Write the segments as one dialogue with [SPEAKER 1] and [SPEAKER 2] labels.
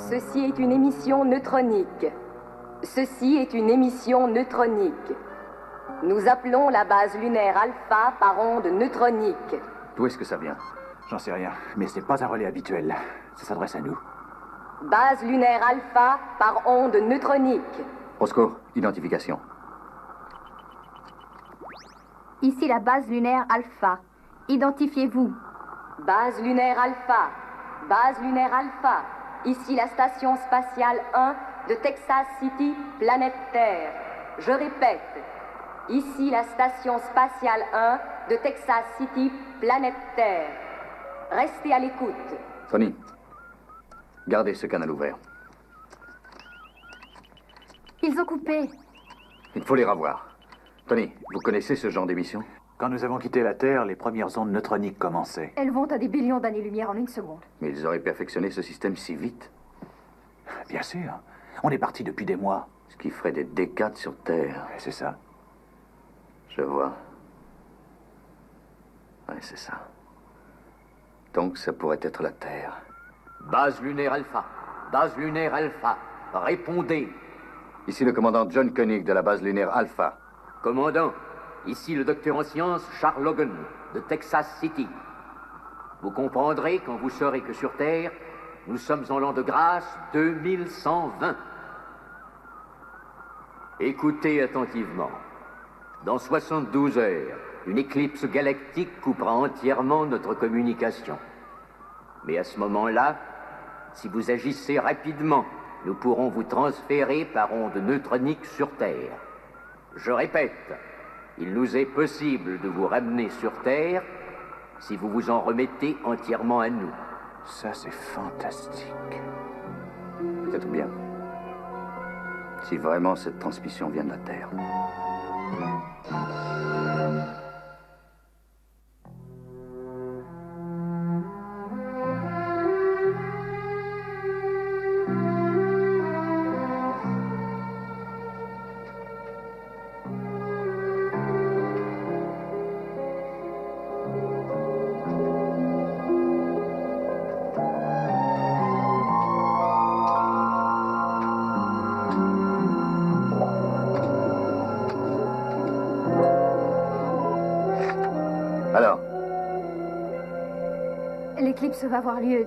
[SPEAKER 1] Ceci est une émission neutronique. Ceci est une émission neutronique. Nous appelons la base lunaire alpha par onde neutronique.
[SPEAKER 2] D'où est-ce que ça vient?
[SPEAKER 3] J'en sais rien, mais c'est pas un relais habituel. Ça s'adresse à nous.
[SPEAKER 1] Base lunaire alpha par onde neutronique.
[SPEAKER 2] Roscoe, identification.
[SPEAKER 4] Ici la base lunaire Alpha. Identifiez-vous.
[SPEAKER 1] Base lunaire alpha. Base lunaire alpha. Ici la station spatiale 1 de Texas City, planète Terre. Je répète. Ici la station spatiale 1 de Texas City, planète Terre. Restez à l'écoute.
[SPEAKER 2] Tony, gardez ce canal ouvert.
[SPEAKER 4] Ils ont coupé.
[SPEAKER 2] Il faut les revoir. Tony, vous connaissez ce genre d'émission?
[SPEAKER 3] Quand nous avons quitté la Terre, les premières ondes neutroniques commençaient.
[SPEAKER 4] Elles vont à des billions d'années-lumière en une seconde.
[SPEAKER 2] Mais ils auraient perfectionné ce système si vite.
[SPEAKER 3] Bien sûr. On est parti depuis des mois.
[SPEAKER 2] Ce qui ferait des décades sur Terre.
[SPEAKER 3] Ouais, c'est ça.
[SPEAKER 2] Je vois. Ouais, c'est ça. Donc, ça pourrait être la Terre.
[SPEAKER 5] Base lunaire Alpha. Base lunaire Alpha. Répondez.
[SPEAKER 2] Ici le commandant John Koenig de la base lunaire Alpha.
[SPEAKER 5] Commandant, ici le docteur en sciences Charles Logan, de Texas City. Vous comprendrez quand vous saurez que sur Terre, nous sommes en l'an de grâce 2120. Écoutez attentivement. Dans 72 heures, une éclipse galactique coupera entièrement notre communication. Mais à ce moment-là, si vous agissez rapidement, nous pourrons vous transférer par onde neutronique sur Terre. Je répète, il nous est possible de vous ramener sur Terre si vous vous en remettez entièrement à nous.
[SPEAKER 3] Ça, c'est fantastique.
[SPEAKER 2] Peut-être bien. Si vraiment cette transmission vient de la Terre. Alors,
[SPEAKER 4] L'éclipse va avoir lieu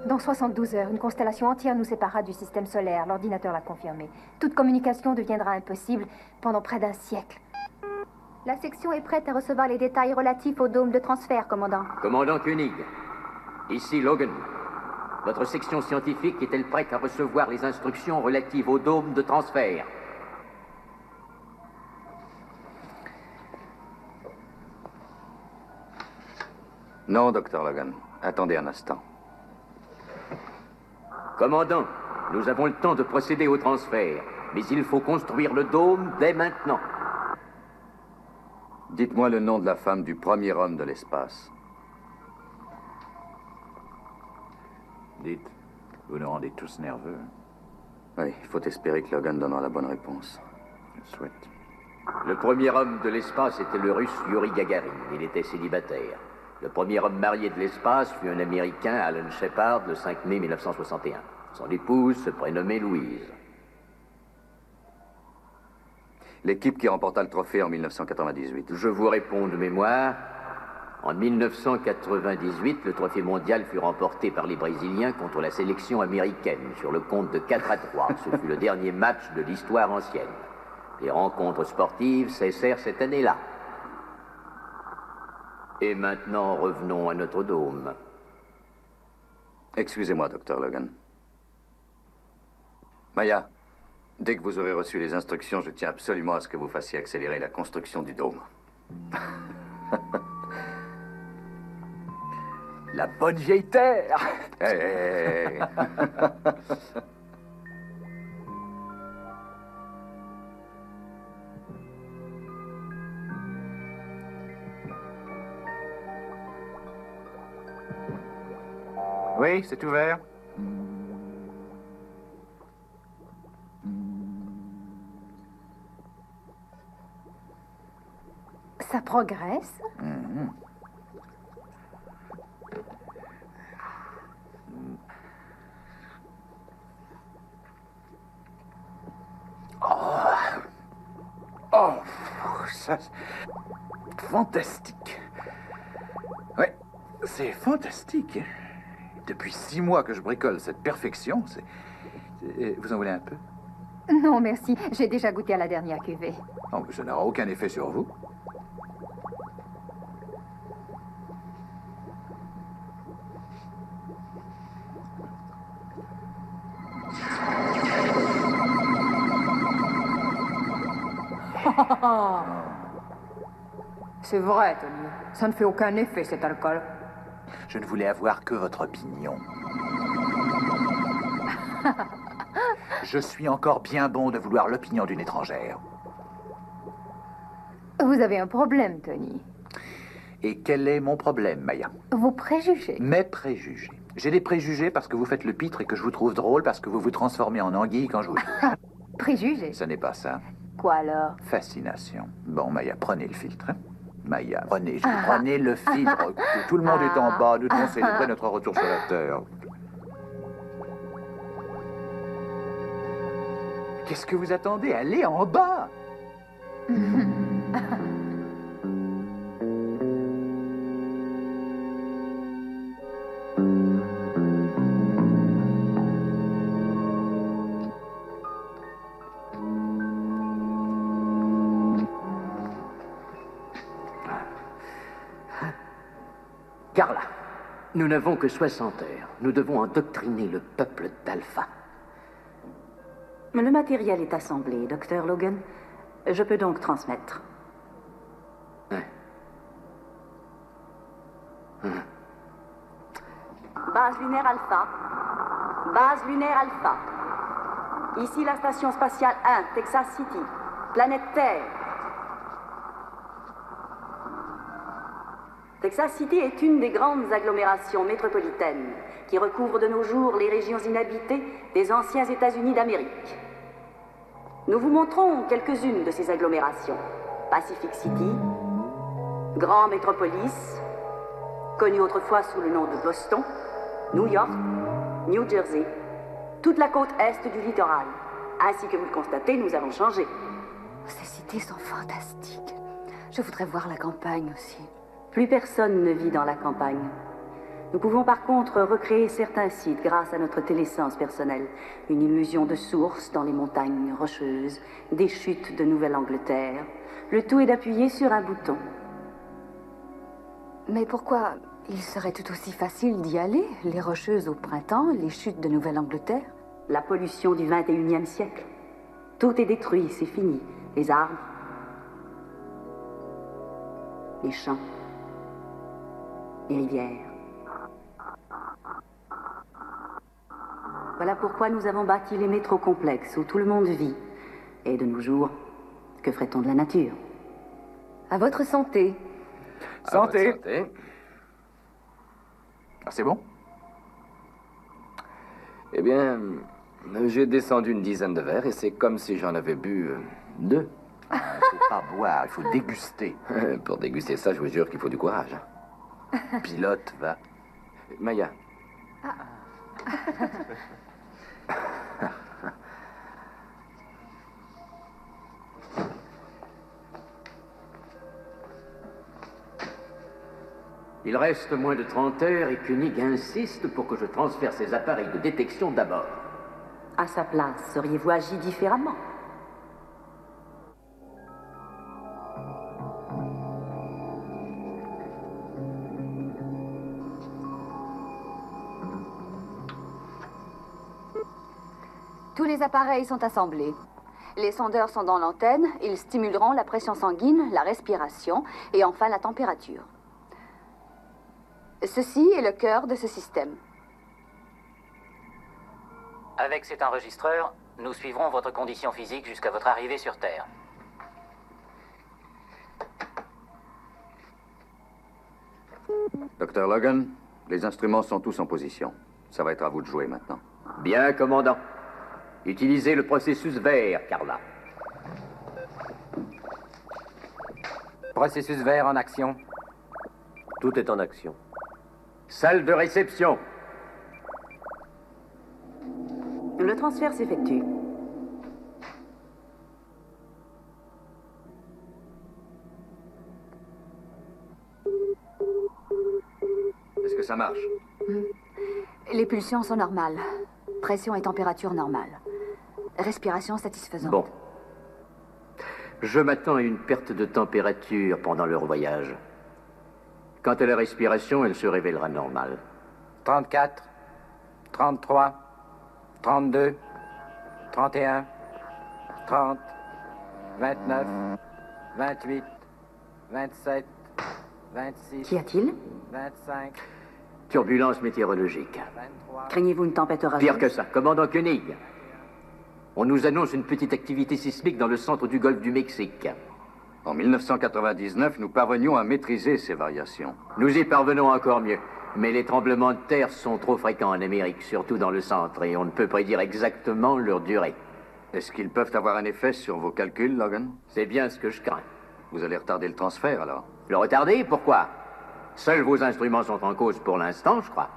[SPEAKER 4] dans 72 heures. Une constellation entière nous séparera du système solaire. L'ordinateur l'a confirmé. Toute communication deviendra impossible pendant près d'un siècle. La section est prête à recevoir les détails relatifs au dôme de transfert, commandant.
[SPEAKER 5] Commandant Koenig, ici Logan. Votre section scientifique est-elle prête à recevoir les instructions relatives au dôme de transfert?
[SPEAKER 2] non, Dr. Logan. Attendez un instant.
[SPEAKER 5] Commandant, nous avons le temps de procéder au transfert, mais il faut construire le dôme dès maintenant.
[SPEAKER 2] Dites-moi le nom de la femme du premier homme de l'espace.
[SPEAKER 3] Dites, vous nous rendez tous nerveux.
[SPEAKER 2] Oui, il faut espérer que Logan donnera la bonne réponse.
[SPEAKER 3] Je le souhaite.
[SPEAKER 5] Le premier homme de l'espace était le russe Yuri Gagarin. Il était célibataire. Le premier homme marié de l'espace fut un Américain, Alan Shepard, le 5 mai 1961. Son épouse se prénommait Louise.
[SPEAKER 2] L'équipe qui remporta le trophée en 1998.
[SPEAKER 5] Je vous réponds de mémoire. En 1998, le trophée mondial fut remporté par les Brésiliens contre la sélection américaine sur le compte de 4-3. Ce fut le dernier match de l'histoire ancienne. Les rencontres sportives cessèrent cette année-là. Et maintenant, revenons à notre dôme.
[SPEAKER 2] Excusez-moi, Dr. Logan. Maya, dès que vous aurez reçu les instructions, je tiens absolument à ce que vous fassiez accélérer la construction du dôme.
[SPEAKER 3] La bonne vieille Terre!
[SPEAKER 2] Hey, hey, hey.
[SPEAKER 3] Oui, c'est ouvert.
[SPEAKER 4] Ça progresse.
[SPEAKER 3] ça, fantastique. Ouais, c'est fantastique. Depuis 6 mois que je bricole cette perfection, vous en voulez un peu?
[SPEAKER 4] Non, merci. J'ai déjà goûté à la dernière cuvée.
[SPEAKER 3] Oh, mais ça n'aura aucun effet sur vous.
[SPEAKER 6] C'est vrai, Tony. Ça ne fait aucun effet, cet alcool.
[SPEAKER 3] Je ne voulais avoir que votre opinion. Je suis encore bien bon de vouloir l'opinion d'une étrangère.
[SPEAKER 4] Vous avez un problème, Tony.
[SPEAKER 3] Et quel est mon problème, Maya?
[SPEAKER 4] Vos préjugés.
[SPEAKER 3] Mes préjugés. J'ai des préjugés parce que vous faites le pitre et que je vous trouve drôle parce que vous vous transformez en anguille quand je vous touche.
[SPEAKER 4] Préjugés?
[SPEAKER 3] Ce n'est pas ça.
[SPEAKER 4] Quoi alors?
[SPEAKER 3] Fascination. Bon, Maya, prenez le filtre. Hein? Maya, prenez le filtre. Écoutez, tout le monde est en bas. Nous devons célébrer notre retour sur la Terre. Qu'est-ce que vous attendez? Allez en bas!
[SPEAKER 5] Carla, nous n'avons que 60 heures. Nous devons endoctriner le peuple d'Alpha.
[SPEAKER 7] Le matériel est assemblé, Dr. Logan. Je peux donc transmettre. Base lunaire Alpha. Base lunaire Alpha. Ici la station spatiale 1, Texas City. Planète Terre. Texas City est une des grandes agglomérations métropolitaines qui recouvre de nos jours les régions inhabitées des anciens États-Unis d'Amérique. Nous vous montrons quelques-unes de ces agglomérations. Pacific City, Grand Métropolis, connu autrefois sous le nom de Boston, New York, New Jersey, toute la côte est du littoral. Ainsi que vous le constatez, nous avons changé.
[SPEAKER 6] Ces cités sont fantastiques. Je voudrais voir la campagne aussi.
[SPEAKER 7] Plus personne ne vit dans la campagne. Nous pouvons par contre recréer certains sites grâce à notre téléscience personnelle. Une illusion de source dans les montagnes rocheuses, des chutes de Nouvelle-Angleterre. Le tout est d'appuyer sur un bouton.
[SPEAKER 6] Mais pourquoi il serait tout aussi facile d'y aller? Les rocheuses au printemps, les chutes de Nouvelle-Angleterre?
[SPEAKER 7] La pollution du 21e siècle. Tout est détruit, c'est fini. Les arbres, les champs, les rivières. Voilà pourquoi nous avons bâti les métros complexes où tout le monde vit. Et de nos jours, que ferait-on de la nature?
[SPEAKER 6] À votre santé.
[SPEAKER 3] Santé.
[SPEAKER 8] Santé.
[SPEAKER 3] Ah, c'est bon?
[SPEAKER 8] Eh bien, j'ai descendu une dizaine de verres et c'est comme si j'en avais bu 2.
[SPEAKER 3] Il ne faut pas boire, il faut déguster.
[SPEAKER 8] Pour déguster ça, je vous jure qu'il faut du courage.
[SPEAKER 3] Pilote, va.
[SPEAKER 8] Maya.
[SPEAKER 5] Il reste moins de 30 heures et Koenig insiste pour que je transfère ces appareils de détection d'abord.
[SPEAKER 7] À sa place, seriez-vous agi différemment?
[SPEAKER 6] Tous les appareils sont assemblés. Les sondeurs sont dans l'antenne. Ils stimuleront la pression sanguine, la respiration et enfin la température. Ceci est le cœur de ce système.
[SPEAKER 9] Avec cet enregistreur, nous suivrons votre condition physique jusqu'à votre arrivée sur Terre.
[SPEAKER 2] Dr. Logan, les instruments sont tous en position. Ça va être à vous de jouer maintenant.
[SPEAKER 5] Bien, commandant. Utilisez le processus vert, Carla.
[SPEAKER 10] Processus vert en action.
[SPEAKER 8] Tout est en action.
[SPEAKER 5] Salle de réception.
[SPEAKER 7] Le transfert s'effectue.
[SPEAKER 2] ça marche.
[SPEAKER 6] Les pulsions sont normales. Pression et température normales. Respiration satisfaisante.
[SPEAKER 5] Bon. Je m'attends à une perte de température pendant leur voyage. Quant à la respiration, elle se révélera normale.
[SPEAKER 10] 34, 33, 32, 31, 30, 29, 28, 27, 26...
[SPEAKER 7] Qu'y a-t-il?
[SPEAKER 10] 25,
[SPEAKER 5] Turbulence météorologique.
[SPEAKER 10] 23...
[SPEAKER 7] Craignez-vous une tempête orageuse?
[SPEAKER 5] Pire que ça. Commandant Koenig, on nous annonce une petite activité sismique dans le centre du golfe du Mexique.
[SPEAKER 2] En 1999, nous parvenions à maîtriser ces variations.
[SPEAKER 5] Nous y parvenons encore mieux. Mais les tremblements de terre sont trop fréquents en Amérique, surtout dans le centre, et on ne peut prédire exactement leur durée.
[SPEAKER 2] Est-ce qu'ils peuvent avoir un effet sur vos calculs, Logan?
[SPEAKER 5] C'est bien ce que je crains.
[SPEAKER 2] Vous allez retarder le transfert, alors?
[SPEAKER 5] Le retarder? Pourquoi? Seuls vos instruments sont en cause pour l'instant, je crois.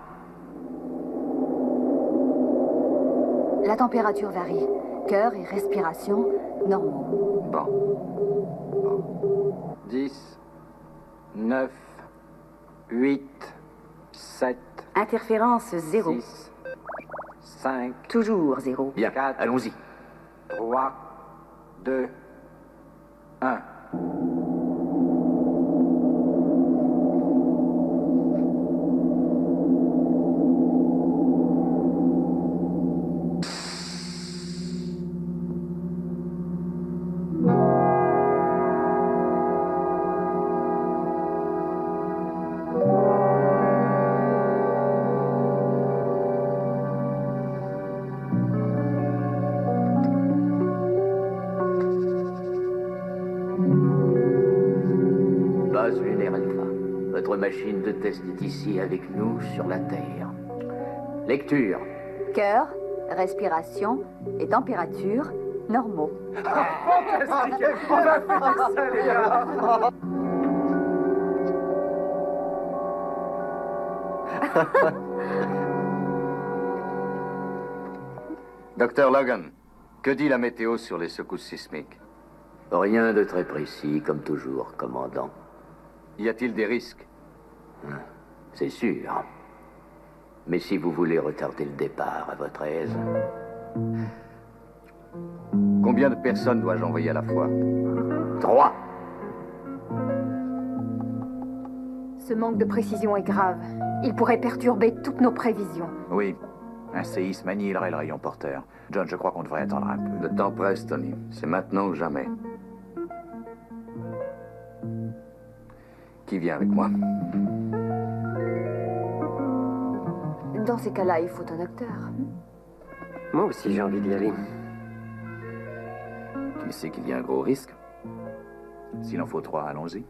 [SPEAKER 6] La température varie. Cœur et respiration normaux.
[SPEAKER 2] Bon.
[SPEAKER 10] 10, 9, 8, 7,
[SPEAKER 7] Interférence 0.
[SPEAKER 10] 6, 5,
[SPEAKER 7] Toujours 0.
[SPEAKER 5] Bien,
[SPEAKER 10] 4,
[SPEAKER 5] allons-y.
[SPEAKER 10] 3, 2, 1.
[SPEAKER 5] Base lunaire Alpha. Votre machine de test est ici avec nous sur la Terre. Lecture.
[SPEAKER 6] Cœur, respiration et température normaux.
[SPEAKER 2] Docteur Logan, que dit la météo sur les secousses sismiques?
[SPEAKER 5] Rien de très précis, comme toujours, commandant.
[SPEAKER 2] Y a-t-il des risques?
[SPEAKER 5] C'est sûr. Mais si vous voulez retarder le départ à votre aise...
[SPEAKER 2] Combien de personnes dois-je envoyer à la fois?
[SPEAKER 5] 3.
[SPEAKER 4] Ce manque de précision est grave. Il pourrait perturber toutes nos prévisions.
[SPEAKER 3] Oui, un séisme annihilerait le rayon porteur. John, je crois qu'on devrait attendre un peu.
[SPEAKER 2] Le temps presse, Tony. C'est maintenant ou jamais. Qui vient avec moi?
[SPEAKER 6] Dans ces cas-là, il faut un docteur.
[SPEAKER 8] Moi aussi, j'ai envie d'y aller.
[SPEAKER 2] Tu sais qu'il y a un gros risque?
[SPEAKER 3] S'il en faut 3, allons-y.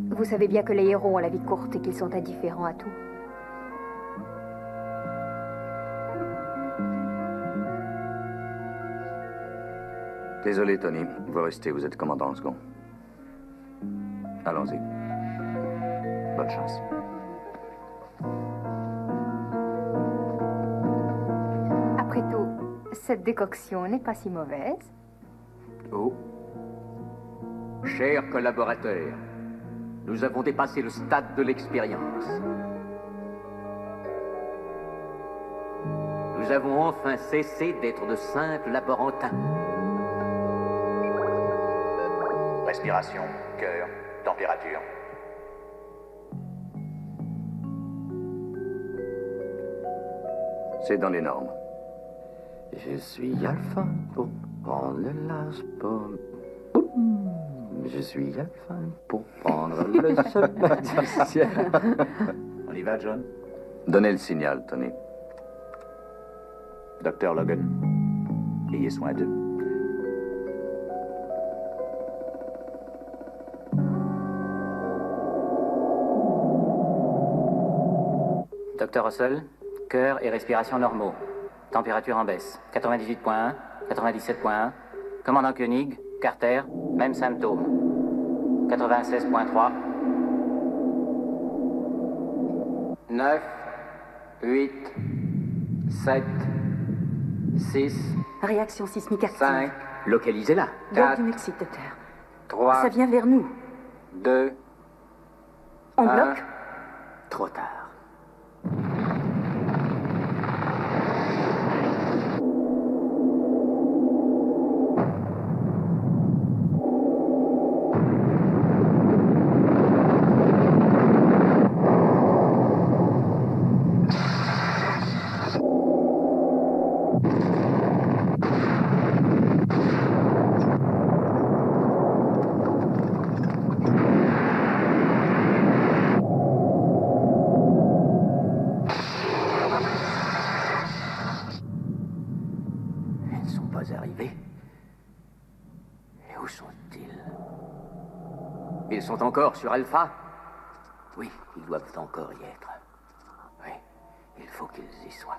[SPEAKER 4] Vous savez bien que les héros ont la vie courte et qu'ils sont indifférents à tout.
[SPEAKER 2] Désolé, Tony. Vous restez, vous êtes commandant en second. Allons-y.
[SPEAKER 3] Bonne chance.
[SPEAKER 4] Après tout, cette décoction n'est pas si mauvaise.
[SPEAKER 3] Oh,
[SPEAKER 5] Chers collaborateurs, nous avons dépassé le stade de l'expérience. Nous avons enfin cessé d'être de simples laborantins.
[SPEAKER 9] Respiration, cœur, température.
[SPEAKER 2] C'est dans les normes.
[SPEAKER 8] Je suis Alpha pour prendre le large pomme. Je suis Alpha pour prendre le chemin du ciel.
[SPEAKER 3] on y va, John?
[SPEAKER 2] Donnez le signal, Tony.
[SPEAKER 3] Docteur Logan, ayez soin d'eux.
[SPEAKER 9] Docteur Russell, cœur et respiration normaux. Température en baisse. 98.1, 97.1. Commandant Koenig, Carter, même symptôme. 96.3.
[SPEAKER 10] 9, 8, 7, 6,
[SPEAKER 7] Réaction sismique active.
[SPEAKER 10] 5,
[SPEAKER 5] Localisez-la.
[SPEAKER 7] Bord
[SPEAKER 10] 4,
[SPEAKER 7] du Mexique, docteur.
[SPEAKER 10] 3,
[SPEAKER 7] Ça vient vers nous.
[SPEAKER 10] 2,
[SPEAKER 7] On
[SPEAKER 10] Un.
[SPEAKER 7] bloque?
[SPEAKER 5] Trop tard. Ils sont encore sur Alpha? Oui, ils doivent encore y être. Oui, il faut qu'ils y soient.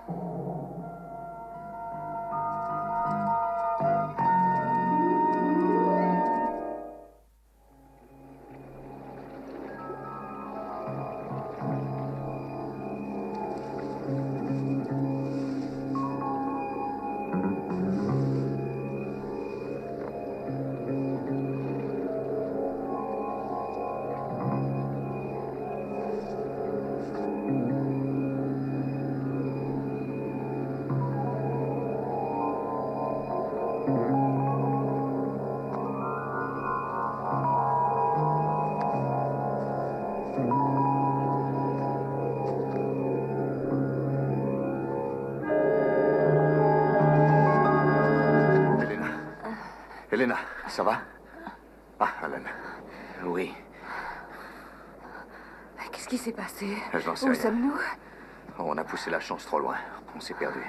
[SPEAKER 3] Elena, ça va? Ah, Alan.
[SPEAKER 8] Oui.
[SPEAKER 6] Qu'est-ce qui s'est passé?
[SPEAKER 3] Je n'en sais
[SPEAKER 6] Où
[SPEAKER 3] rien.
[SPEAKER 6] sommes-nous?
[SPEAKER 3] Oh, on a poussé la chance trop loin. On s'est perdu.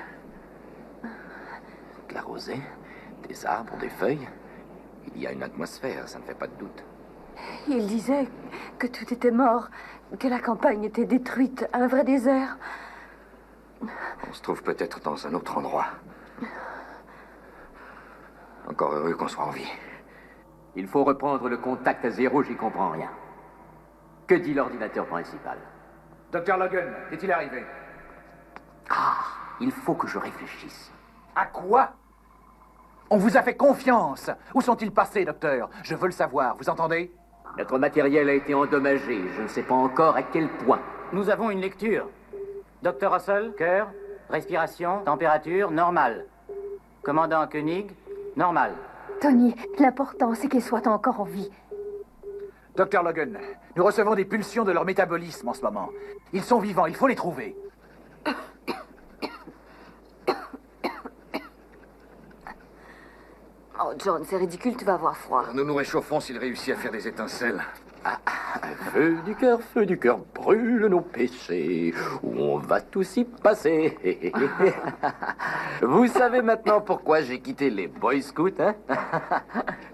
[SPEAKER 8] De la rosée, des arbres, des feuilles. Il y a une atmosphère, ça ne fait pas de doute.
[SPEAKER 6] Il disait que tout était mort, que la campagne était détruite, un vrai désert.
[SPEAKER 3] On se trouve peut-être dans un autre endroit. Encore heureux qu'on soit en vie.
[SPEAKER 5] Il faut reprendre le contact à zéro, j'y comprends rien. Que dit l'ordinateur principal?
[SPEAKER 3] Docteur Logan, qu'est-il arrivé?
[SPEAKER 5] Ah, il faut que je réfléchisse.
[SPEAKER 3] À quoi? On vous a fait confiance. Où sont-ils passés, docteur? Je veux le savoir, vous entendez?
[SPEAKER 5] Notre matériel a été endommagé. Je ne sais pas encore à quel point.
[SPEAKER 9] Nous avons une lecture. Docteur Russell, cœur, respiration, température, normale. Commandant Koenig, normal.
[SPEAKER 4] Tony, l'important, c'est qu'ils soient encore en vie.
[SPEAKER 3] Docteur Logan, nous recevons des pulsions de leur métabolisme en ce moment. Ils sont vivants, il faut les trouver.
[SPEAKER 6] Oh, John, c'est ridicule, tu vas avoir froid.
[SPEAKER 2] Nous nous réchauffons s'il réussit à faire des étincelles.
[SPEAKER 8] Feu du cœur, brûle nos péchés, où on va tous y passer. Vous savez maintenant pourquoi j'ai quitté les Boy Scouts, hein?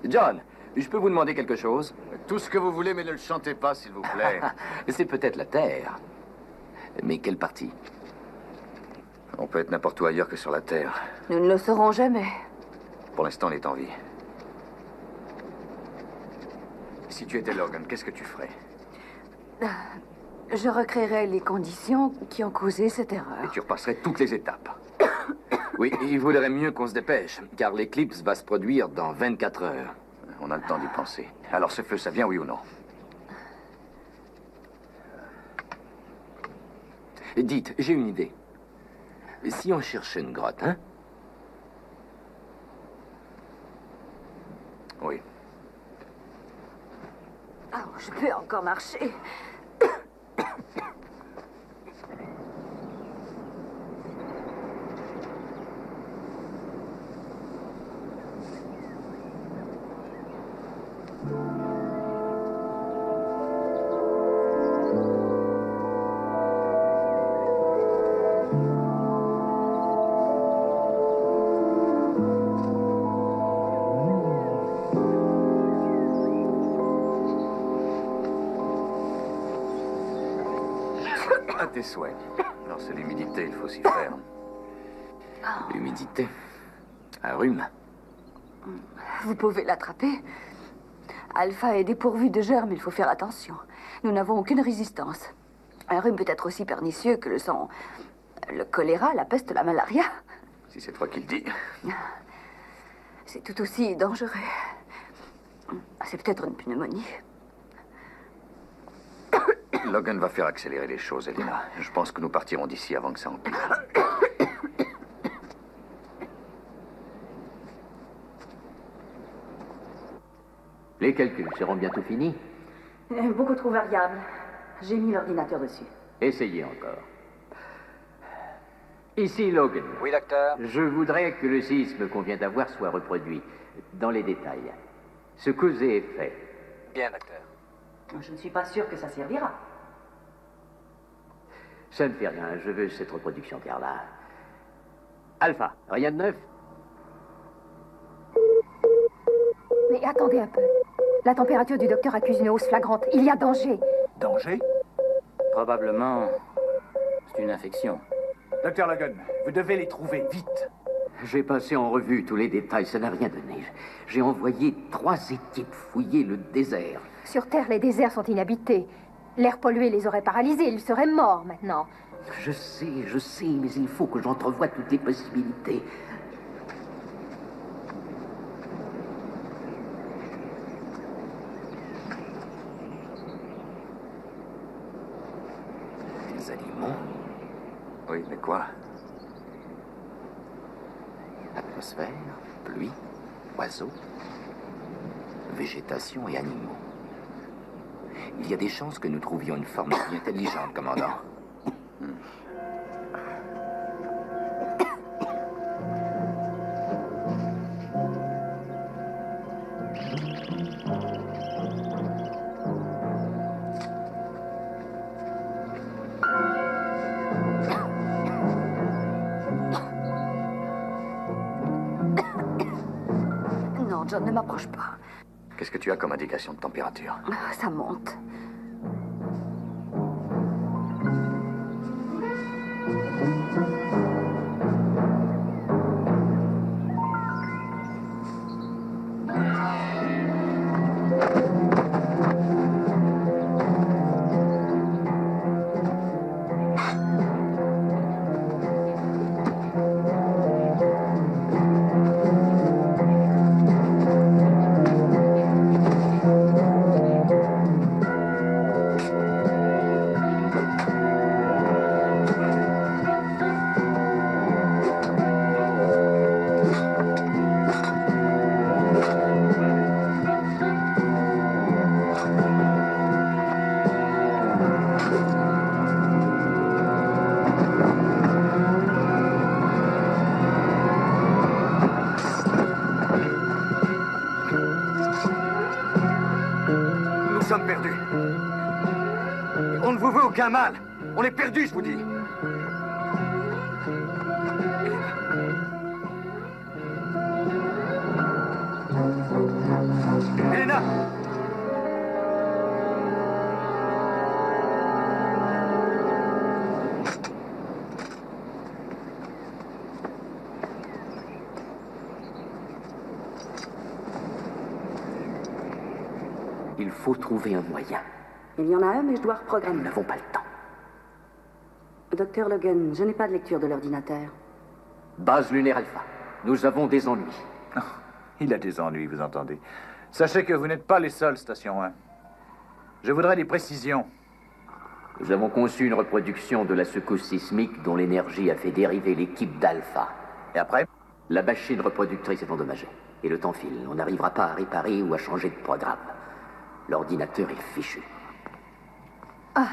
[SPEAKER 8] John, je peux vous demander quelque chose?
[SPEAKER 2] Tout ce que vous voulez, mais ne le chantez pas, s'il vous plaît.
[SPEAKER 8] C'est peut-être la Terre. Mais quelle partie?
[SPEAKER 2] On peut être n'importe où ailleurs que sur la Terre.
[SPEAKER 6] Nous ne le saurons jamais.
[SPEAKER 2] Pour l'instant, on est en vie. Si tu étais Logan, qu'est-ce que tu ferais?
[SPEAKER 6] Je recréerai les conditions qui ont causé cette
[SPEAKER 2] Et
[SPEAKER 6] erreur.
[SPEAKER 2] tu repasserais toutes les étapes.
[SPEAKER 8] Oui, il vaudrait mieux qu'on se dépêche, car l'éclipse va se produire dans 24 heures.
[SPEAKER 2] On a le temps d'y penser. Alors ce feu, ça vient, oui ou non?
[SPEAKER 8] Dites, j'ai une idée. Si on cherchait une grotte, hein?
[SPEAKER 2] Oui.
[SPEAKER 6] Oh, je peux encore marcher.
[SPEAKER 2] À tes souhaits. Non, c'est l'humidité, il faut s'y faire.
[SPEAKER 8] L'humidité. Un rhume.
[SPEAKER 6] Vous pouvez l'attraper. Alpha est dépourvu de germes, il faut faire attention. Nous n'avons aucune résistance. Un rhume peut être aussi pernicieux que le sang, le choléra, la peste, la malaria.
[SPEAKER 2] Si c'est toi qui le dis.
[SPEAKER 6] C'est tout aussi dangereux. C'est peut-être une pneumonie.
[SPEAKER 2] Logan va faire accélérer les choses, Elena. Je pense que nous partirons d'ici avant que ça empire.
[SPEAKER 5] Les calculs seront bientôt finis.
[SPEAKER 7] Beaucoup trop variable. J'ai mis l'ordinateur dessus.
[SPEAKER 5] Essayez encore. Ici, Logan.
[SPEAKER 10] Oui, docteur.
[SPEAKER 5] Je voudrais que le séisme qu'on vient d'avoir soit reproduit dans les détails. Ce causé est fait.
[SPEAKER 10] Bien, docteur.
[SPEAKER 7] Je ne suis pas sûr que ça servira.
[SPEAKER 5] Ça ne fait rien, je veux cette reproduction claire-là. Alpha, rien de neuf?
[SPEAKER 4] Mais attendez un peu. La température du docteur accuse une hausse flagrante. Il y a danger.
[SPEAKER 3] Danger?
[SPEAKER 9] Probablement, c'est une infection.
[SPEAKER 3] Docteur Logan, vous devez les trouver, vite.
[SPEAKER 5] J'ai passé en revue tous les détails, ça n'a rien donné. J'ai envoyé 3 équipes fouiller le désert.
[SPEAKER 4] Sur Terre, les déserts sont inhabités. L'air pollué les aurait paralysés. Ils seraient morts maintenant.
[SPEAKER 5] Je sais, mais il faut que j'entrevoie toutes les possibilités.
[SPEAKER 8] Des aliments,
[SPEAKER 2] Oui, mais quoi?
[SPEAKER 8] atmosphère, pluie, oiseaux, végétation et animaux. Il y a des chances que nous trouvions une forme de vie intelligente, commandant.
[SPEAKER 6] Non, John, ne m'approche pas.
[SPEAKER 2] Qu'est-ce que tu as comme indication de température?
[SPEAKER 6] Ça monte.
[SPEAKER 2] Nous sommes perdus. On ne vous veut aucun mal. On est perdus, je vous dis. Elena!
[SPEAKER 5] Il faut trouver un moyen.
[SPEAKER 7] Il y en a un, mais je dois
[SPEAKER 5] Nous
[SPEAKER 7] reprogrammer.
[SPEAKER 5] n'avons pas le temps.
[SPEAKER 7] Docteur Logan, je n'ai pas de lecture de l'ordinateur.
[SPEAKER 5] Base lunaire Alpha, nous avons des ennuis.
[SPEAKER 3] Il a des ennuis, vous entendez. Sachez que vous n'êtes pas les seuls, Station 1. Je voudrais des précisions.
[SPEAKER 5] Nous avons conçu une reproduction de la secousse sismique dont l'énergie a fait dériver l'équipe d'Alpha.
[SPEAKER 3] Et après?
[SPEAKER 5] La machine reproductrice est endommagée. Et le temps file. On n'arrivera pas à réparer ou à changer de programme. L'ordinateur est fichu.
[SPEAKER 4] Ah,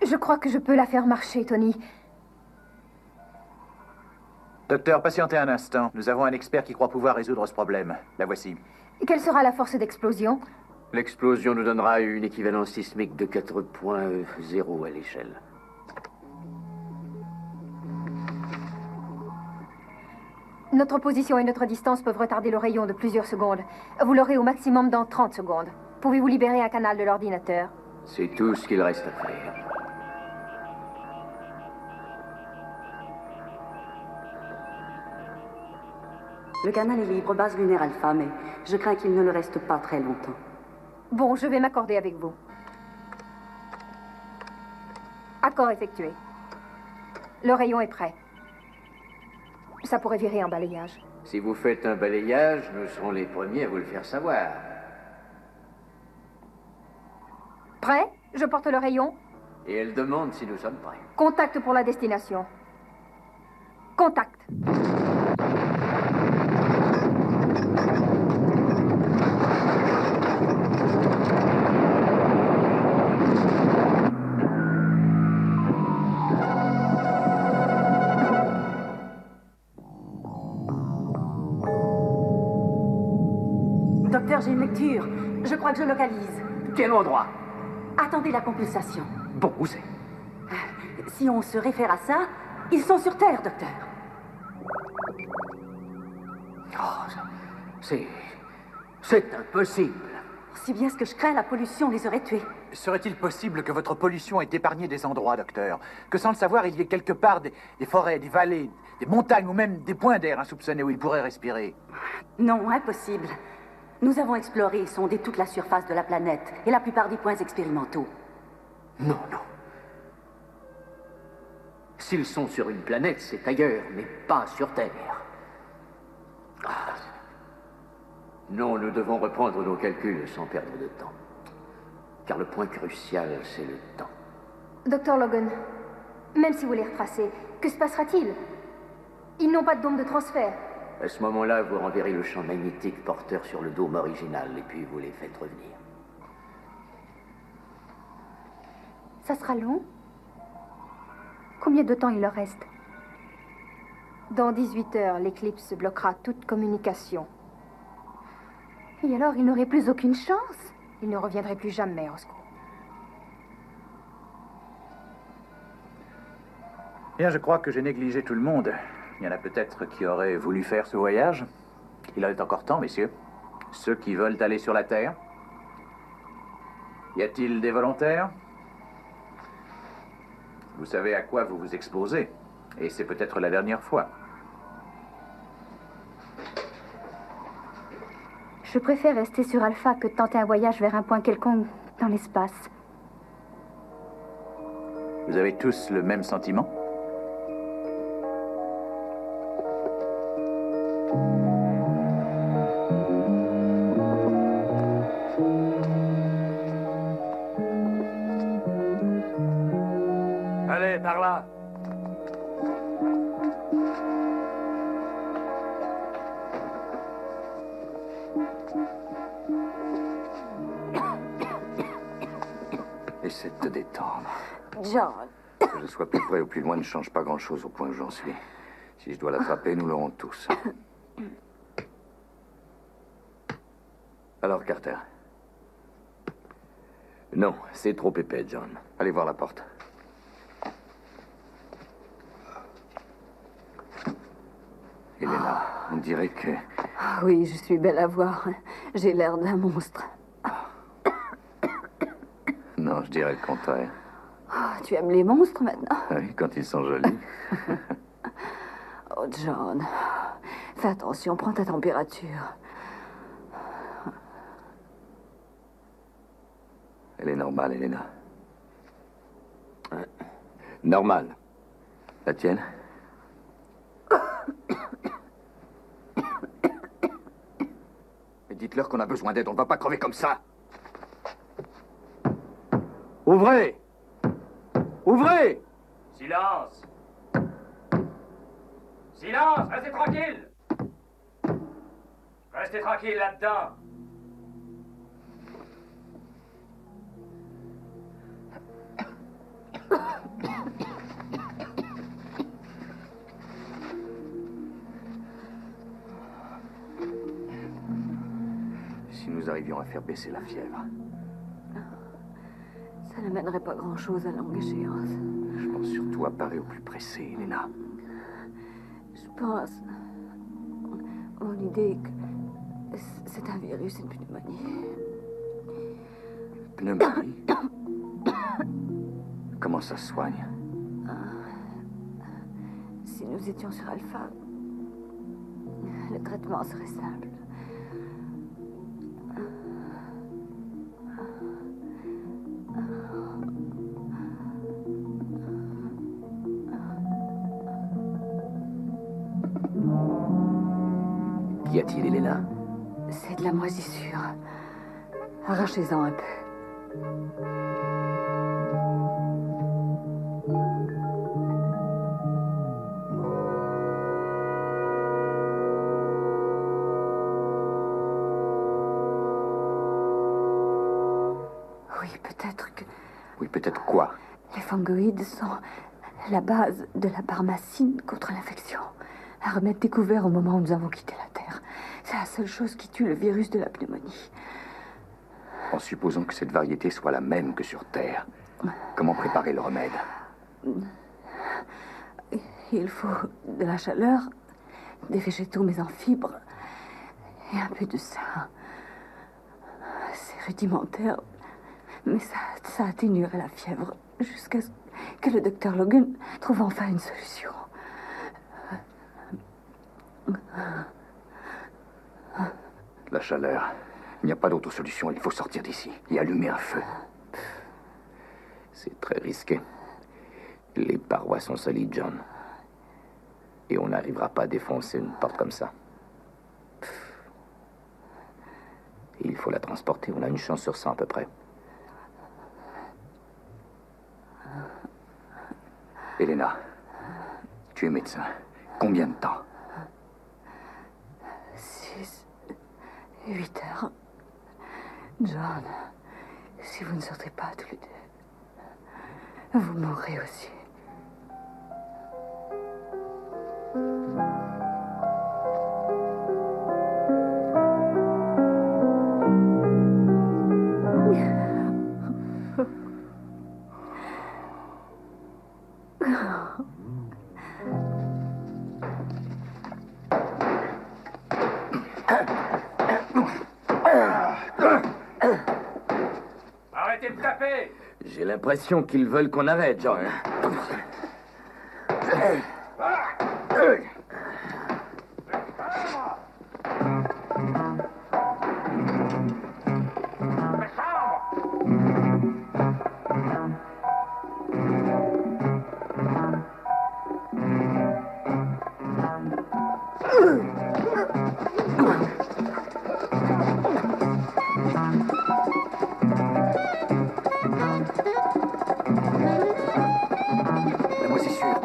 [SPEAKER 4] je crois que je peux la faire marcher, Tony.
[SPEAKER 3] Docteur, patientez un instant. Nous avons un expert qui croit pouvoir résoudre ce problème. La voici.
[SPEAKER 4] Quelle sera la force d'explosion?
[SPEAKER 5] L'explosion nous donnera une équivalence sismique de 4.0 à l'échelle.
[SPEAKER 4] Notre position et notre distance peuvent retarder le rayon de plusieurs secondes. Vous l'aurez au maximum dans 30 secondes. Pouvez-vous libérer un canal de l'ordinateur?
[SPEAKER 5] C'est tout ce qu'il reste à faire.
[SPEAKER 7] Le canal est libre, base lunaire Alpha, mais je crains qu'il ne le reste pas très longtemps.
[SPEAKER 4] Bon, je vais m'accorder avec vous. Accord effectué. Le rayon est prêt. Ça pourrait virer en balayage.
[SPEAKER 5] Si vous faites un balayage, nous serons les premiers à vous le faire savoir.
[SPEAKER 4] Prêt? Je porte le rayon.
[SPEAKER 5] Et elle demande si nous sommes prêts.
[SPEAKER 4] Contact pour la destination. Contact.
[SPEAKER 7] Docteur, j'ai une lecture. Je crois que je localise.
[SPEAKER 5] Quel endroit?
[SPEAKER 7] Attendez la compulsation.
[SPEAKER 5] Bon, où c'est?
[SPEAKER 7] Si on se réfère à ça, ils sont sur Terre, docteur.
[SPEAKER 5] Oh, c'est impossible.
[SPEAKER 7] Si bien ce que je crains, la pollution les aurait tués.
[SPEAKER 3] Serait-il possible que votre pollution ait épargné des endroits, docteur? Que sans le savoir, il y ait quelque part des forêts, des vallées, des montagnes ou même des points d'air insoupçonnés où ils pourraient respirer?
[SPEAKER 7] Non, impossible. Nous avons exploré et sondé toute la surface de la planète et la plupart des points expérimentaux.
[SPEAKER 5] Non, non. S'ils sont sur une planète, c'est ailleurs, mais pas sur Terre. Ah. Non, nous devons reprendre nos calculs sans perdre de temps. Car le point crucial, c'est le temps.
[SPEAKER 4] Docteur Logan, même si vous les retracez, que se passera-t-il? Ils n'ont pas de dôme de transfert.
[SPEAKER 5] À ce moment-là, vous renverrez le champ magnétique porteur sur le dôme original et puis vous les faites revenir.
[SPEAKER 4] Ça sera long? Combien de temps il leur reste? Dans 18 heures, l'éclipse bloquera toute communication. Et alors, ils n'auraient plus aucune chance. Ils ne reviendraient plus jamais, Roscoe.
[SPEAKER 3] Bien, je crois que j'ai négligé tout le monde. Il y en a peut-être qui auraient voulu faire ce voyage. Il en est encore temps, messieurs. Ceux qui veulent aller sur la Terre. Y a-t-il des volontaires? Vous savez à quoi vous vous exposez. Et c'est peut-être la dernière fois.
[SPEAKER 4] Je préfère rester sur Alpha que de tenter un voyage vers un point quelconque dans l'espace.
[SPEAKER 3] Vous avez tous le même sentiment?
[SPEAKER 2] Allez, par là. Essaie de te détendre.
[SPEAKER 6] John.
[SPEAKER 2] Que je sois plus près ou plus loin ne change pas grand-chose au point où j'en suis. Si je dois l'attraper, nous l'aurons tous. Alors, Carter?
[SPEAKER 8] Non, c'est trop épais, John.
[SPEAKER 2] Allez voir la porte. Elena, on dirait que...
[SPEAKER 6] Ah oui, je suis belle à voir. J'ai l'air d'un monstre.
[SPEAKER 2] Non, je dirais le contraire.
[SPEAKER 6] Oh, tu aimes les monstres maintenant?
[SPEAKER 2] Oui, quand ils sont jolis.
[SPEAKER 6] Oh, John. Fais attention, prends ta température.
[SPEAKER 2] Elle est normale, Elena.
[SPEAKER 8] Normal.
[SPEAKER 2] La tienne? Mais dites-leur qu'on a besoin d'aide, on ne va pas crever comme ça.
[SPEAKER 8] Ouvrez! Ouvrez!
[SPEAKER 11] Silence! Silence! Restez tranquille! Restez tranquille là-dedans!
[SPEAKER 2] Si nous arrivions à faire baisser la fièvre.
[SPEAKER 6] Ça n'amènerait pas grand-chose à longue échéance.
[SPEAKER 2] Je pense surtout à parer au plus pressé, Elena.
[SPEAKER 6] Je pense... Mon idée que c'est un virus, une pneumonie.
[SPEAKER 2] Pneumonie? Comment ça se soigne?
[SPEAKER 6] Si nous étions sur Alpha, le traitement serait simple.
[SPEAKER 8] Qu'y a-t-il, Elena?
[SPEAKER 6] C'est de la moisissure. Arrachez-en un peu. Oui, peut-être que...
[SPEAKER 2] Oui, peut-être quoi?
[SPEAKER 6] Les fungoïdes sont la base de la barmacine contre l'infection. Un remède découvert au moment où nous avons quitté la Terre. C'est la seule chose qui tue le virus de la pneumonie.
[SPEAKER 2] En supposant que cette variété soit la même que sur Terre, comment préparer le remède?
[SPEAKER 6] Il faut de la chaleur, des végétaux mais en fibres et un peu de sang. C'est rudimentaire, mais ça atténuerait la fièvre jusqu'à ce que le docteur Logan trouve enfin une solution.
[SPEAKER 2] La chaleur. Il n'y a pas d'autre solution. Il faut sortir d'ici et allumer un feu.
[SPEAKER 8] C'est très risqué. Les parois sont solides, John. Et on n'arrivera pas à défoncer une porte comme ça. Et il faut la transporter. On a une chance sur 100 à peu près.
[SPEAKER 2] Elena, tu es médecin. Combien de temps?
[SPEAKER 6] 6, 8 heures. John, si vous ne sortez pas tous les deux, vous mourrez aussi.
[SPEAKER 11] Arrêtez de taper!
[SPEAKER 8] J'ai l'impression qu'ils veulent qu'on arrête, John.
[SPEAKER 3] La moisissure.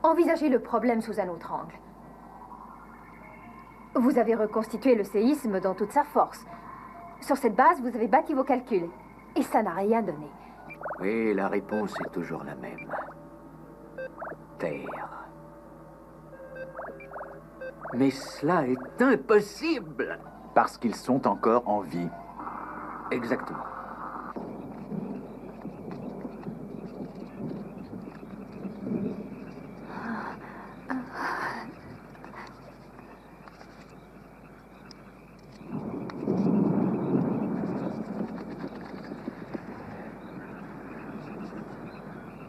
[SPEAKER 4] Envisagez le problème sous un autre angle. Vous avez reconstitué le séisme dans toute sa force. Sur cette base, vous avez bâti vos calculs. Et ça n'a rien donné.
[SPEAKER 5] Oui, la réponse est toujours la même. Terre. Mais cela est impossible!
[SPEAKER 3] Parce qu'ils sont encore en vie.
[SPEAKER 5] Exactement.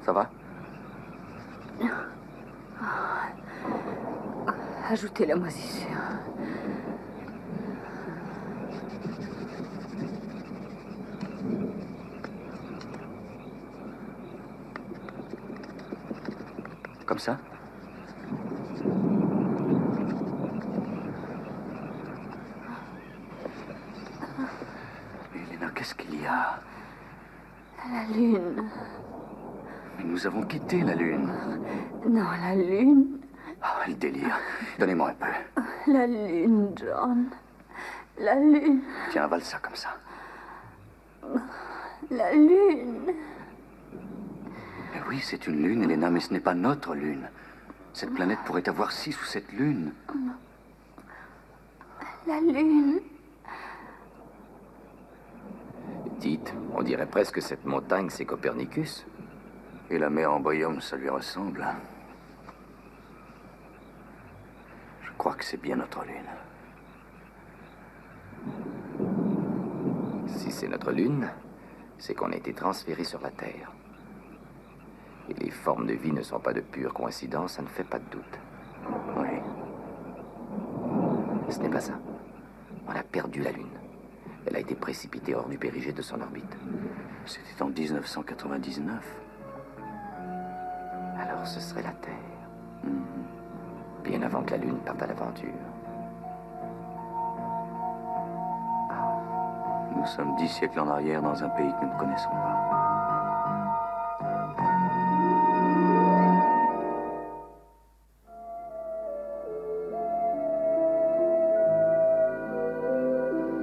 [SPEAKER 2] Ça va?
[SPEAKER 6] Ajoutez la moisissure.
[SPEAKER 2] Comme ça? Elena, qu'est-ce qu'il y a?
[SPEAKER 6] La lune.
[SPEAKER 2] Mais nous avons quitté la Lune.
[SPEAKER 6] Non, la lune.
[SPEAKER 2] Ah, le délire. Donnez-moi un peu.
[SPEAKER 6] La lune, John. La lune.
[SPEAKER 2] Tiens, avale ça comme ça.
[SPEAKER 6] La lune.
[SPEAKER 2] Mais oui, c'est une lune, Elena, mais ce n'est pas notre lune. Cette planète pourrait avoir 6 ou 7 lunes.
[SPEAKER 6] La lune.
[SPEAKER 8] Dites, on dirait presque que cette montagne, c'est Copernicus.
[SPEAKER 2] Et la mer en Boyum, ça lui ressemble. Je crois que c'est bien notre lune.
[SPEAKER 8] Si c'est notre lune, c'est qu'on a été transféré sur la Terre. Et les formes de vie ne sont pas de pure coïncidence, ça ne fait pas de doute.
[SPEAKER 2] Oui.
[SPEAKER 8] Ce n'est pas ça. On a perdu la Lune. Elle a été précipitée hors du périgée de son orbite.
[SPEAKER 2] C'était en 1999.
[SPEAKER 8] Alors ce serait la Terre. Bien avant que la Lune parte à l'aventure.
[SPEAKER 2] Nous sommes 10 siècles en arrière dans un pays que nous ne connaissons pas.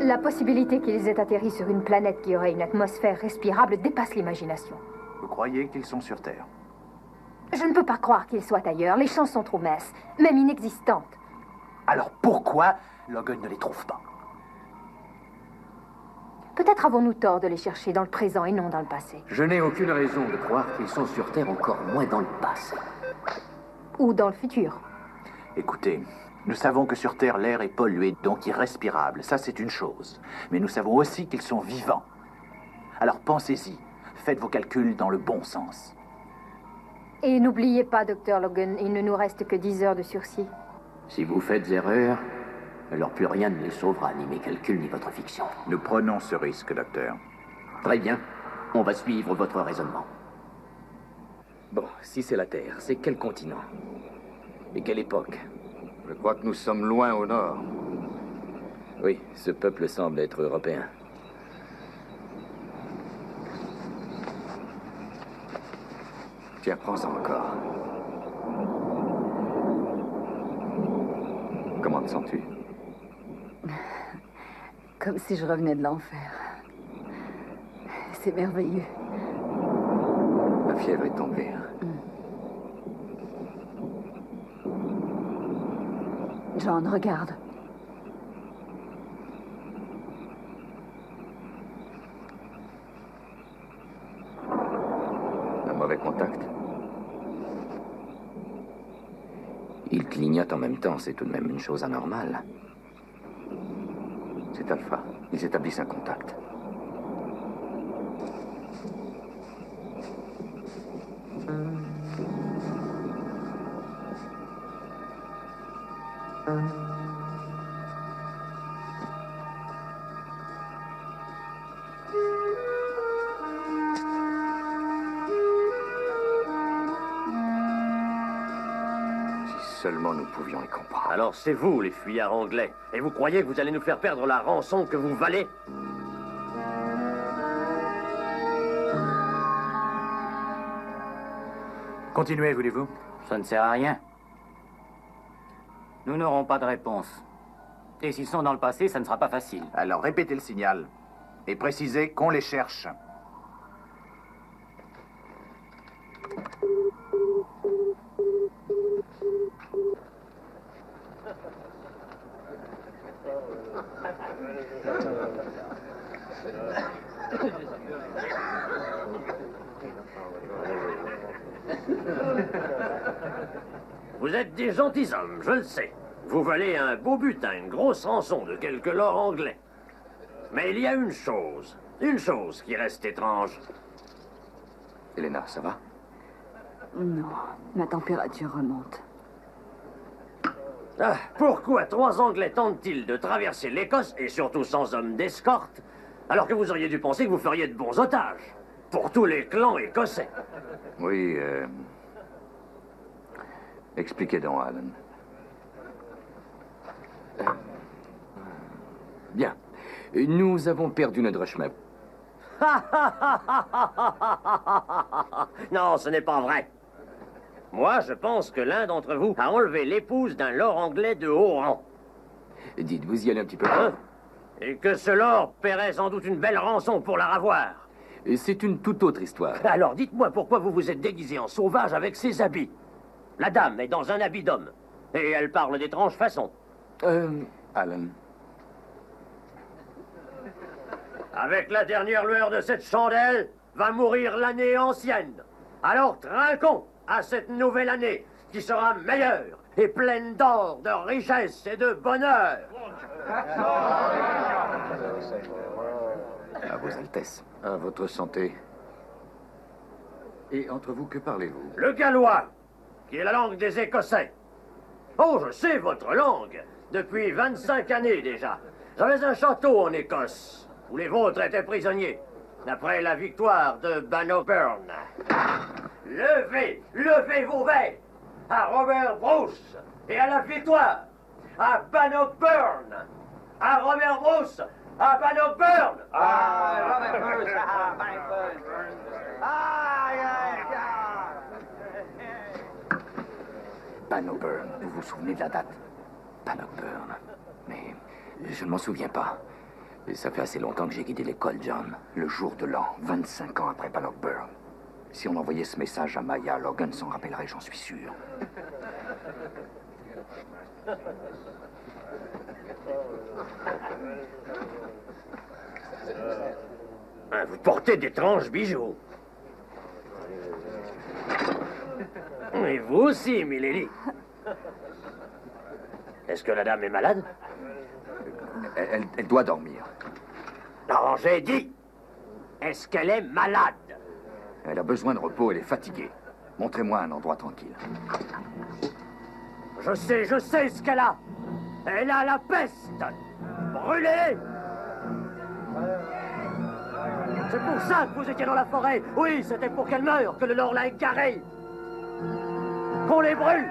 [SPEAKER 4] La possibilité qu'ils aient atterri sur une planète qui aurait une atmosphère respirable dépasse l'imagination.
[SPEAKER 3] Vous croyez qu'ils sont sur Terre?
[SPEAKER 4] Je ne peux pas croire qu'ils soient ailleurs. Les chances sont trop minces, même inexistantes.
[SPEAKER 3] Alors pourquoi Logan ne les trouve pas?
[SPEAKER 4] Peut-être avons-nous tort de les chercher dans le présent et non dans le passé.
[SPEAKER 5] Je n'ai aucune raison de croire qu'ils sont sur Terre, encore moins dans le passé.
[SPEAKER 4] Ou dans le futur.
[SPEAKER 3] Écoutez, nous savons que sur Terre, l'air est pollué, donc irrespirable. Ça, c'est une chose. Mais nous savons aussi qu'ils sont vivants. Alors pensez-y. Faites vos calculs dans le bon sens.
[SPEAKER 4] Et n'oubliez pas, Dr. Logan, il ne nous reste que 10 heures de sursis.
[SPEAKER 5] Si vous faites erreur, alors plus rien ne les sauvera, ni mes calculs, ni votre fiction.
[SPEAKER 3] Nous prenons ce risque, docteur.
[SPEAKER 5] Très bien. On va suivre votre raisonnement.
[SPEAKER 8] Bon, si c'est la Terre, c'est quel continent? Et quelle époque?
[SPEAKER 2] Je crois que nous sommes loin au nord.
[SPEAKER 8] Oui, ce peuple semble être européen.
[SPEAKER 2] Tiens, prends-en encore. Comment te sens-tu?
[SPEAKER 6] Comme si je revenais de l'enfer. C'est merveilleux.
[SPEAKER 2] La fièvre est tombée. Hein?
[SPEAKER 6] John, regarde.
[SPEAKER 2] Un mauvais contact.
[SPEAKER 8] Ils clignotent en même temps, c'est tout de même une chose anormale.
[SPEAKER 2] C'est Alpha. Ils établissent un contact. Si seulement nous pouvions y comprendre.
[SPEAKER 12] Alors c'est vous, les fuyards anglais. Et vous croyez que vous allez nous faire perdre la rançon que vous valez?
[SPEAKER 3] Continuez, voulez-vous?
[SPEAKER 9] Ça ne sert à rien. Nous n'aurons pas de réponse. Et s'ils sont dans le passé, ça ne sera pas facile.
[SPEAKER 3] Alors répétez le signal. Et précisez qu'on les cherche.
[SPEAKER 12] Vous êtes des gentilshommes, je le sais. Vous valez un beau butin, une grosse rançon de quelques lords anglais. Mais il y a une chose qui reste étrange.
[SPEAKER 2] Elena, ça va?
[SPEAKER 6] Non, ma température remonte.
[SPEAKER 12] Ah, pourquoi 3 Anglais tentent-ils de traverser l'Écosse, et surtout sans homme d'escorte, alors que vous auriez dû penser que vous feriez de bons otages, pour tous les clans écossais?
[SPEAKER 2] Oui, expliquez donc, Alan.
[SPEAKER 8] Bien. Nous avons perdu notre chemin.
[SPEAKER 12] Non, ce n'est pas vrai. Moi, je pense que l'un d'entre vous a enlevé l'épouse d'un lord anglais de haut rang.
[SPEAKER 8] Dites, vous y allez un petit peu.
[SPEAKER 12] Hein? Et que ce lord paierait sans doute une belle rançon pour la ravoir.
[SPEAKER 8] C'est une toute autre histoire.
[SPEAKER 12] Alors, dites-moi pourquoi vous vous êtes déguisé en sauvage avec ses habits. La dame est dans un habit d'homme. Et elle parle d'étranges façons.
[SPEAKER 2] Alan.
[SPEAKER 12] Avec la dernière lueur de cette chandelle, va mourir l'année ancienne. Alors trinquons à cette nouvelle année, qui sera meilleure et pleine d'or, de richesse et de bonheur.
[SPEAKER 2] À vos Altesses. À votre santé. Et entre vous, que parlez-vous?
[SPEAKER 12] Le gallois, qui est la langue des Écossais. Oh, je sais votre langue. Depuis 25 années déjà. J'avais un château en Écosse, où les vôtres étaient prisonniers, après la victoire de Bannockburn. Levez, levez vos verres à Robert Bruce et à la victoire, à Bannockburn, à Robert Bruce, à Bannockburn.
[SPEAKER 10] Robert Bruce, Bannockburn.
[SPEAKER 2] Bannockburn.
[SPEAKER 8] Vous vous souvenez de la date? Bannockburn. Mais je ne m'en souviens pas. Ça fait assez longtemps que j'ai quitté l'école, John.
[SPEAKER 2] Le jour de l'an, 25 ans après Bannockburn. Si on envoyait ce message à Maya, Logan s'en rappellerait, j'en suis sûr.
[SPEAKER 12] Vous portez d'étranges bijoux. Et vous aussi, Milady. Est-ce que la dame est malade?
[SPEAKER 2] Elle doit dormir.
[SPEAKER 12] Non, j'ai dit. Est-ce qu'elle est malade?
[SPEAKER 2] Elle a besoin de repos, elle est fatiguée. Montrez-moi un endroit tranquille.
[SPEAKER 12] Je sais ce qu'elle a. Elle a la peste. Brûlez! C'est pour ça que vous étiez dans la forêt. Oui, c'était pour qu'elle meure que le Lord l'a égarée. Qu'on les brûle!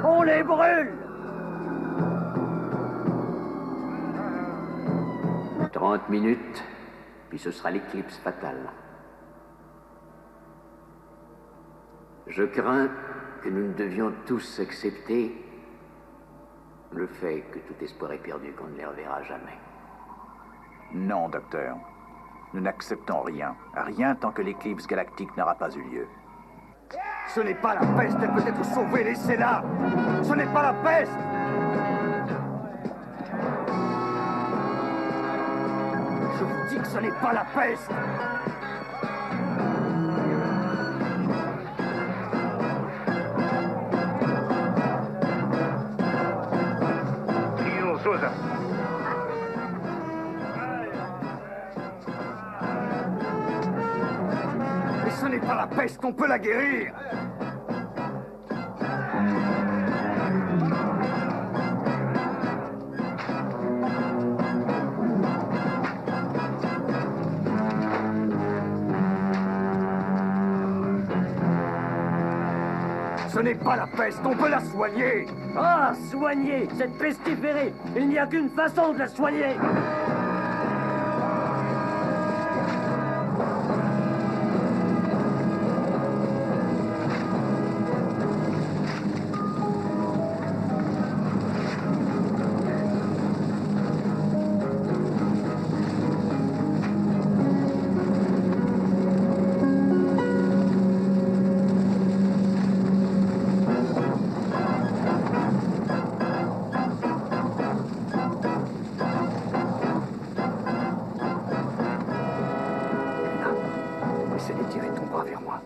[SPEAKER 12] On les brûle!
[SPEAKER 5] 30 minutes, puis ce sera l'éclipse fatale. Je crains que nous ne devions tous accepter le fait que tout espoir est perdu, qu'on ne les reverra jamais.
[SPEAKER 3] Non, docteur. Nous n'acceptons rien. Rien tant que l'éclipse galactique n'aura pas eu lieu.
[SPEAKER 2] Ce n'est pas la peste, elle peut être sauvée, laissez-la! Ce n'est pas la peste! Je vous dis que ce n'est pas la peste! Mais ce n'est pas la peste, on peut la guérir! Ce n'est pas la peste, on peut la soigner!
[SPEAKER 12] Ah, soigner! Cette pestiférée! Il n'y a qu'une façon de la soigner!
[SPEAKER 2] Essaie d'étirer ton bras vers moi.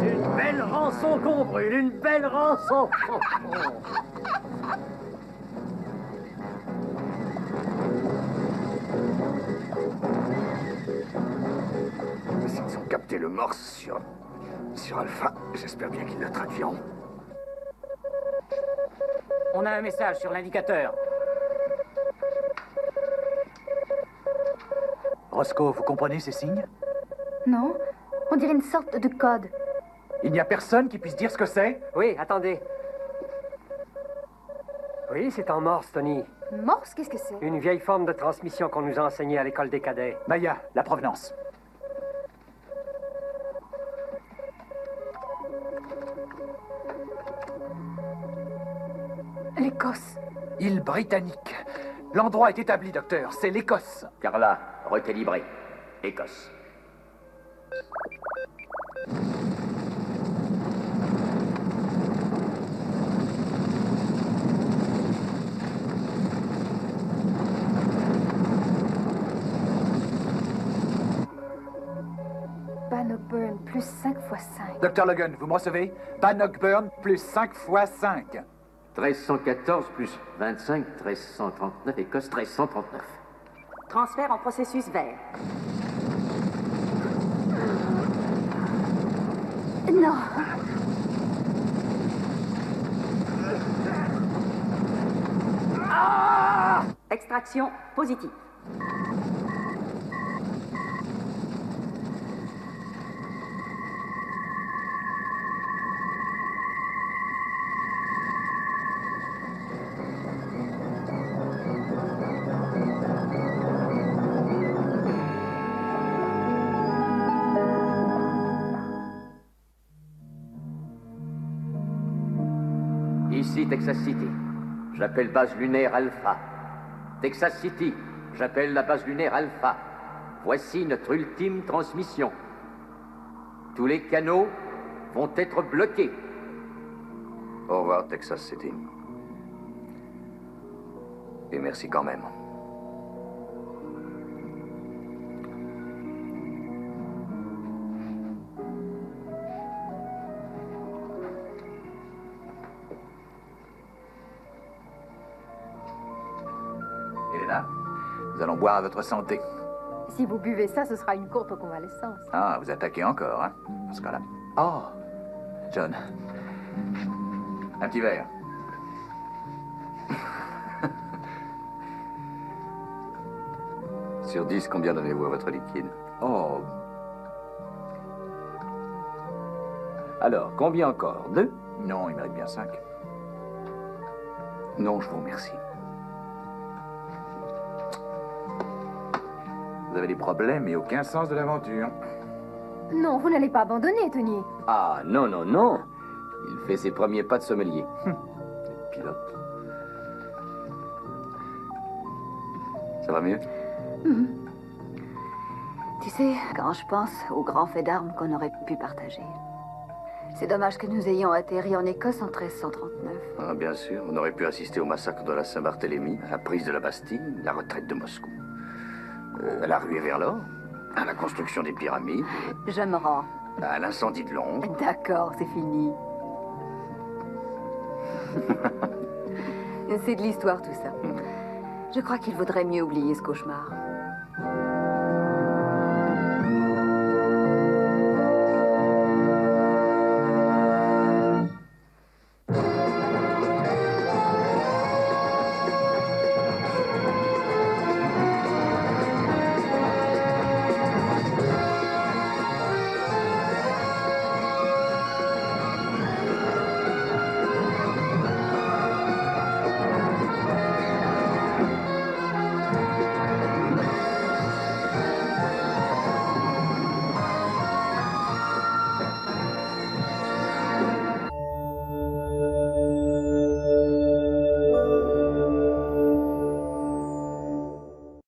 [SPEAKER 12] Une belle rançon qu'on brûle, une belle rançon!
[SPEAKER 2] S'ils ont capté le morse sur Alpha, j'espère bien qu'ils le traduiront.
[SPEAKER 9] On a un message sur l'indicateur.
[SPEAKER 3] Roscoe, vous comprenez ces signes?
[SPEAKER 4] Non, on dirait une sorte de code.
[SPEAKER 3] Il n'y a personne qui puisse dire ce que c'est?
[SPEAKER 13] Oui, attendez. Oui, c'est en morse, Tony.
[SPEAKER 4] Morse, qu'est-ce que c'est?
[SPEAKER 13] Une vieille forme de transmission qu'on nous a enseignée à l'école des cadets.
[SPEAKER 3] Maya, la provenance.
[SPEAKER 4] L'Écosse.
[SPEAKER 3] Île britannique. L'endroit est établi, docteur. C'est l'Écosse.
[SPEAKER 5] Carla, recalibré. Écosse.
[SPEAKER 4] Bannockburn, plus 5 x 5.
[SPEAKER 3] Docteur Logan, vous me recevez? Bannockburn, plus 5 x 5.
[SPEAKER 5] 1314 plus 25, 1339, Écosse, 1339.
[SPEAKER 7] Transfert en processus vert.
[SPEAKER 6] Non.
[SPEAKER 7] Extraction positive.
[SPEAKER 5] Ici, Texas City. J'appelle base lunaire Alpha. Texas City, J'appelle la base lunaire Alpha. Voici notre ultime transmission. Tous les canaux vont être bloqués.
[SPEAKER 2] Au revoir, Texas City. Et merci quand même.
[SPEAKER 3] Elena, nous allons boire à votre santé.
[SPEAKER 4] Si vous buvez ça, ce sera une courte convalescence.
[SPEAKER 3] Ah, vous attaquez encore, hein, dans ce cas-là. Oh, John. Un petit verre.
[SPEAKER 2] Sur 10, combien donnez-vous à votre liquide?
[SPEAKER 3] Oh,
[SPEAKER 8] Alors, combien encore? 2?
[SPEAKER 3] non, il mérite bien 5.
[SPEAKER 2] Non, je vous remercie.
[SPEAKER 3] Vous avez des problèmes et aucun sens de l'aventure.
[SPEAKER 4] Non, vous n'allez pas abandonner, Tony.
[SPEAKER 8] Ah, non, non, non. Il fait ses premiers pas de sommelier.
[SPEAKER 3] Pilote.
[SPEAKER 2] Ça va mieux?
[SPEAKER 6] Tu sais, quand je pense aux grands faits d'armes qu'on aurait pu partager. C'est dommage que nous ayons atterri en Écosse en 1339.
[SPEAKER 2] Ah, bien sûr, on aurait pu assister au massacre de la Saint-Barthélemy, à la prise de la Bastille, la retraite de Moscou, à la ruée vers l'or, à la construction des pyramides,
[SPEAKER 6] Je me rends.
[SPEAKER 2] à l'incendie de Londres.
[SPEAKER 6] D'accord, c'est fini. C'est de l'histoire tout ça. Je crois qu'il vaudrait mieux oublier ce cauchemar.